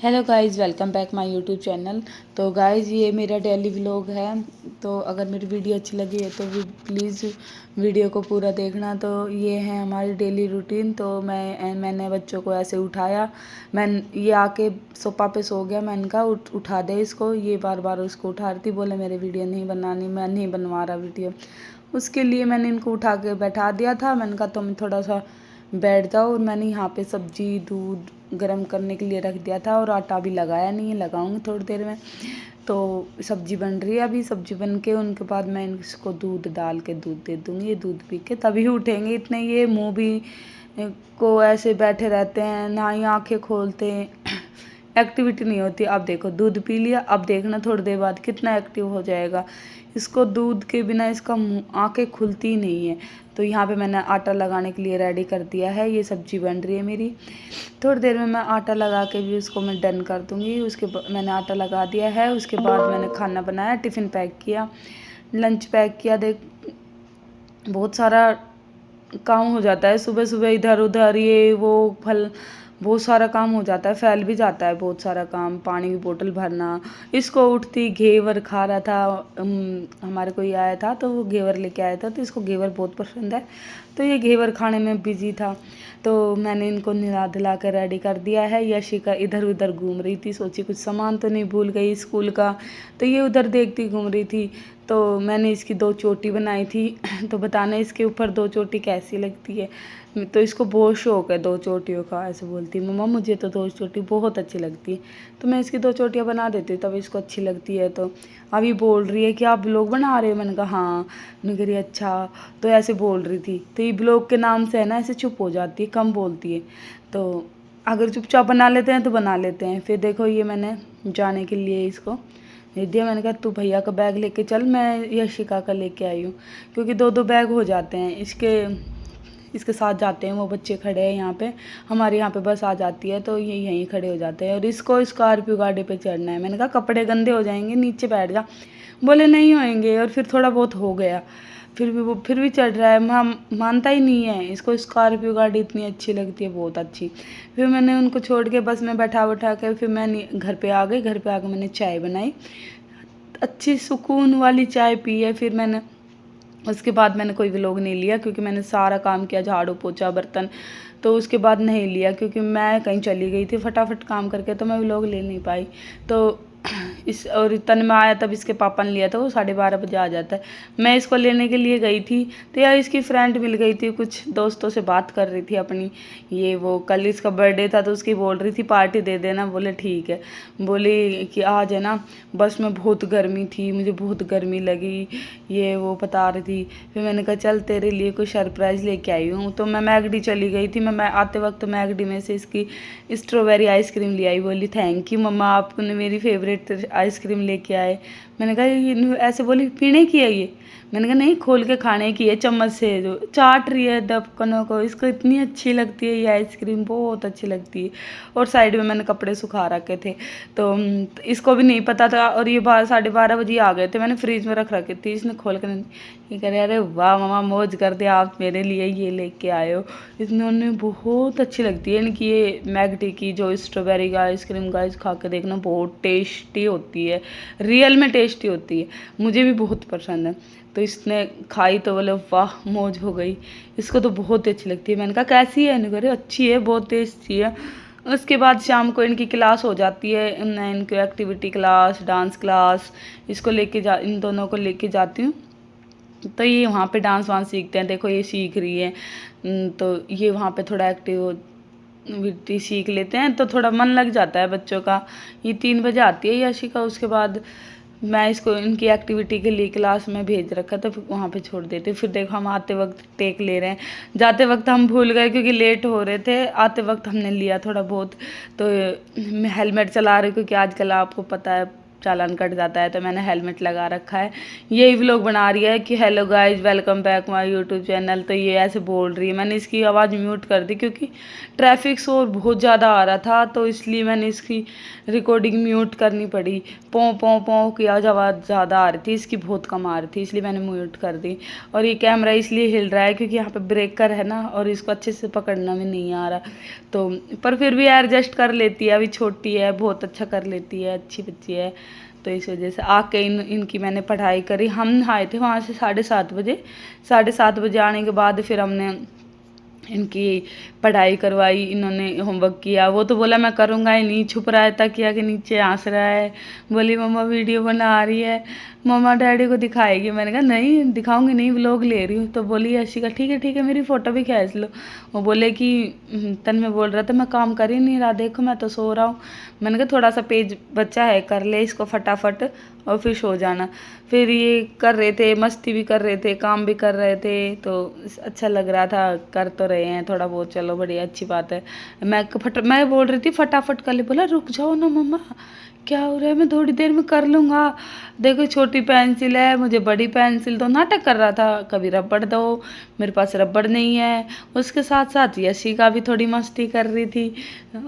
Hello guys, welcome back my YouTube channel. तो guys, ये मेरा डेली व्लॉग है। तो अगर मेरी वीडियो अच्छी लगी है तो प्लीज़ वीडियो को पूरा देखना। तो ये है हमारी डेली रूटीन। तो मैंने बच्चों को ऐसे उठाया। ये आके सोफा पे सो गया। मैंने कहा उठा दे इसको। ये बार बार उसको उठा रही थी, बोले मेरे वीडियो नहीं बनानी, मैं नहीं बनवा रहा वीडियो। उसके लिए मैंने इनको उठा के बैठा दिया था। मैंने कहा तुम थोड़ा सा बैठ जाओ। और मैंने यहाँ पे सब्जी दूध गरम करने के लिए रख दिया था और आटा भी लगाया नहीं है, लगाऊंगी थोड़ी देर में। तो सब्जी बन रही है। अभी सब्जी बन के उनके बाद मैं इसको दूध डाल के दूध दे दूँगी। ये दूध पी के तभी उठेंगे। इतने ये मुँह भी को ऐसे बैठे रहते हैं, ना ही आँखें खोलते हैं, एक्टिविटी नहीं होती। अब देखो दूध पी लिया, अब देखना थोड़ी देर बाद कितना एक्टिव हो जाएगा। इसको दूध के बिना इसका आँखें खुलती ही नहीं है। तो यहाँ पे मैंने आटा लगाने के लिए रेडी कर दिया है। ये सब्जी बन रही है मेरी। थोड़ी देर में मैं आटा लगा के भी उसको मैं डन कर दूँगी। उसके मैंने आटा लगा दिया है। उसके बाद मैंने खाना बनाया, टिफ़िन पैक किया, लंच पैक किया। देख बहुत सारा काम हो जाता है सुबह सुबह, इधर उधर ये वो फल, बहुत सारा काम हो जाता है, फैल भी जाता है बहुत सारा काम। पानी की बोतल भरना। इसको उठती घेवर खा रहा था। हमारे कोई आया था तो वो घेवर लेके आया था, तो इसको घेवर बहुत पसंद है। तो ये घेवर खाने में बिजी था। तो मैंने इनको नहला धुला कर रेडी कर दिया है। यशिका इधर उधर घूम रही थी, सोची कुछ सामान तो नहीं भूल गई स्कूल का। तो ये उधर देखती घूम रही थी। तो मैंने इसकी 2 चोटी बनाई थी। तो बताना इसके ऊपर 2 चोटी कैसी लगती है। तो इसको बहुत शौक है 2 चोटियों का। ऐसे बोलती मम्मा मुझे तो 2 चोटी बहुत अच्छी लगती है। तो मैं इसकी 2 चोटियाँ बना देती हूँ, तब इसको अच्छी लगती है। तो अभी बोल रही है कि आप ब्लॉग बना रहे हो। मैंने कहा हाँ। मैंने कह रही अच्छा। तो ऐसे बोल रही थी। तो ये ब्लॉग के नाम से है ना, ऐसे चुप हो जाती है, कम बोलती है। तो अगर चुपचाप बना लेते हैं तो बना लेते हैं। फिर देखो ये मैंने जाने के लिए इसको दे दिया। मैंने कहा तू भैया का बैग लेके चल, मैं यशिका का लेके आई हूँ। क्योंकि 2-2 बैग हो जाते हैं। इसके साथ जाते हैं वो बच्चे खड़े हैं यहाँ पे। हमारे यहाँ पे बस आ जाती है तो ये यहीं खड़े हो जाते हैं। और इसको स्कॉर्पियो गाड़ी पे चढ़ना है। मैंने कहा कपड़े गंदे हो जाएंगे, नीचे बैठ जा। बोले नहीं होएंगे। और फिर थोड़ा बहुत हो गया। फिर भी चढ़ रहा है। मानता ही नहीं है। इसको स्कॉर्पियो गाड़ी इतनी अच्छी लगती है, बहुत अच्छी। फिर मैंने उनको छोड़ के बस में बैठा के फिर मैं घर पे आ गई। घर पे आके मैंने चाय बनाई, अच्छी सुकून वाली चाय पी है। फिर मैंने उसके बाद मैंने कोई व्लॉग नहीं लिया, क्योंकि मैंने सारा काम किया, झाड़ू पोछा बर्तन। तो उसके बाद नहीं लिया, क्योंकि मैं कहीं चली गई थी फटाफट काम करके, तो मैं व्लॉग ले नहीं पाई। तो और तन में आया तब इसके पापा ने लिया था। वो 12:30 बजे आ जाता है। मैं इसको लेने के लिए गई थी तो यार इसकी फ्रेंड मिल गई थी, कुछ दोस्तों से बात कर रही थी अपनी। ये वो कल इसका बर्थडे था तो उसकी बोल रही थी पार्टी दे देना। बोले ठीक है। बोली कि आज है ना, बस में बहुत गर्मी थी, मुझे बहुत गर्मी लगी, ये वो बता रही थी। फिर मैंने कहा चल तेरे लिए कोई सरप्राइज़ लेके आई हूँ। तो मैं मैगडी चली गई थी। मैं आते वक्त मैगडी में से इसकी स्ट्रॉबेरी आइसक्रीम ले आई। बोली थैंक यू मम्मा, आपने मेरी फेवरेट आइसक्रीम लेके आए। मैंने कहा ये ऐसे बोली पीने की है ये। मैंने कहा नहीं, खोल के खाने की है, चम्मच से जो चाट रही है दबकनों को। इसको इतनी अच्छी लगती है ये आइसक्रीम, बहुत अच्छी लगती है। और साइड में मैंने कपड़े सुखा रखे थे। तो इसको भी नहीं पता था। और ये 12:30 बजे आ गए थे। मैंने फ्रिज में रख रखे थे। इसने खोल कर ये कह रहे अरे वाह मामा, मौज कर दे, आप मेरे लिए ये लेके आए हो। इन्होंने बहुत अच्छी लगती है इनकी ये मैगडी की जो स्ट्रॉबेरी का आइसक्रीम। गाइस खा के देखना, बहुत टेस्टी होती है, रियल में टेस्टी होती है। मुझे भी बहुत पसंद है। तो इसने खाई तो बोले वाह मौज हो गई। इसको तो बहुत अच्छी लगती है। मैंने कहा कैसी है। इन्होंने कहा अच्छी है, बहुत टेस्टी है। उसके बाद शाम को इनकी क्लास हो जाती है। मैं इनकी एक्टिविटी क्लास, डांस क्लास, इसको लेके इन दोनों को लेके जाती हूँ। तो ये वहाँ पे डांस वांस सीखते हैं। देखो ये सीख रही है। तो ये वहाँ पे थोड़ा एक्टिविटी सीख लेते हैं, तो थोड़ा मन लग जाता है बच्चों का। ये 3 बजे आती है यशिका। उसके बाद मैं इसको इनकी एक्टिविटी के लिए क्लास में भेज रखा था, फिर वहाँ पे छोड़ देते। फिर देखो हम आते वक्त टेक ले रहे हैं। जाते वक्त हम भूल गए क्योंकि लेट हो रहे थे। आते वक्त हमने लिया थोड़ा बहुत। तो मैं हेलमेट चला रही हूँ, क्योंकि आजकल आपको पता है चालान कट जाता है, तो मैंने हेलमेट लगा रखा है। यही व्लॉग बना रही है कि hello guys welcome back my YouTube channel. तो ये ऐसे बोल रही है, मैंने इसकी आवाज़ म्यूट कर दी क्योंकि ट्रैफिक शोर बहुत ज़्यादा आ रहा था, तो इसलिए मैंने इसकी रिकॉर्डिंग म्यूट करनी पड़ी। पों पों पों की आवाज़ ज़्यादा आ रही थी, इसकी बहुत कम आ रही थी, इसलिए मैंने म्यूट कर दी। और ये कैमरा इसलिए हिल रहा है क्योंकि यहाँ पे ब्रेकर है ना, और इसको अच्छे से पकड़ना भी नहीं आ रहा, तो पर फिर भी एडजस्ट कर लेती है, अभी छोटी है, बहुत अच्छा कर लेती है, अच्छी बच्ची है। तो इस वजह से आके इनकी मैंने पढ़ाई करी। हम आए थे वहाँ से 7:30 बजे। 7:30 बजे आने के बाद फिर हमने इनकी पढ़ाई करवाई, इन्होंने होमवर्क किया। वो तो बोला मैं करूँगा ही नहीं, छुप रहा है तकिया के नीचे हंस रहा है। बोली मम्मा वीडियो बना रही है, मम्मा डैडी को दिखाएगी। मैंने कहा नहीं दिखाऊंगी नहीं, व्लॉग ले रही हूँ। तो बोली ऐसी का ठीक है मेरी फ़ोटो भी खींच लो। वो बोले कि तन में बोल रहा था मैं काम कर ही नहीं रहा, देखो मैं तो सो रहा हूँ। मैंने कहा थोड़ा सा पेज बच्चा है, कर ले इसको फटाफट और फिर सो जाना। फिर ये कर रहे थे, मस्ती भी कर रहे थे, काम भी कर रहे थे, तो अच्छा लग रहा था। कर तो रहे हैं थोड़ा बहुत, चलो बढ़िया अच्छी बात है। मैं बोल रही थी फटाफट कर ले, बोला रुक जाओ ना मम्मा, क्या हो रहा है, मैं थोड़ी देर में कर लूँगा। देखो छोटी पेंसिल है, मुझे बड़ी पेंसिल दो। नाटक कर रहा था, कभी रबड़ दो, मेरे पास रबड़ नहीं है। उसके साथ साथ यशी का भी थोड़ी मस्ती कर रही थी।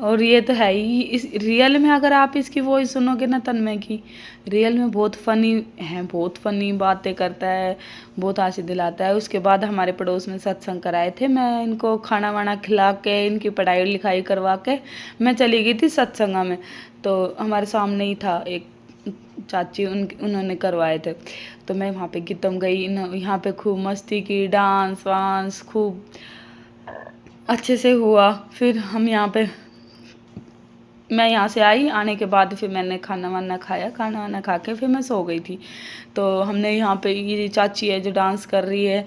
और ये तो है ही, इस रियल में अगर आप इसकी वॉइस सुनोगे ना तन्मय की, रियल में बहुत फ़नी है, बहुत फ़नी बातें करता है, बहुत हंसी दिलाता है। उसके बाद हमारे पड़ोस में सत्संग कराए थे, मैं इनको खाना वाना खिला के, इनकी पढ़ाई लिखाई करवा के मैं चली गई थी सत्संग में। तो हमारे सामने ही था एक चाची, उन्होंने करवाए थे, तो मैं वहाँ पे गीतम गई। यहाँ पे खूब मस्ती की, डांस वांस खूब अच्छे से हुआ। फिर हम यहाँ पे, मैं यहाँ से आई, आने के बाद फिर मैंने खाना वाना खाया, खाना वाना खा के फिर मैं सो गई थी। तो हमने यहाँ पे, ये चाची है जो डांस कर रही है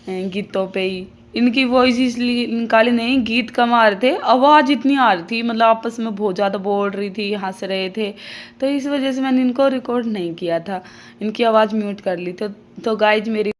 गीतों पे ही, इनकी वॉइस इसलिए निकाली नहीं, गीत कम आ रहे थे, आवाज़ इतनी आ रही थी, मतलब आपस में बहुत ज़्यादा बोल रही थी, हंस रहे थे, तो इस वजह से मैंने इनको रिकॉर्ड नहीं किया था, इनकी आवाज़ म्यूट कर ली। तो गाइज मेरी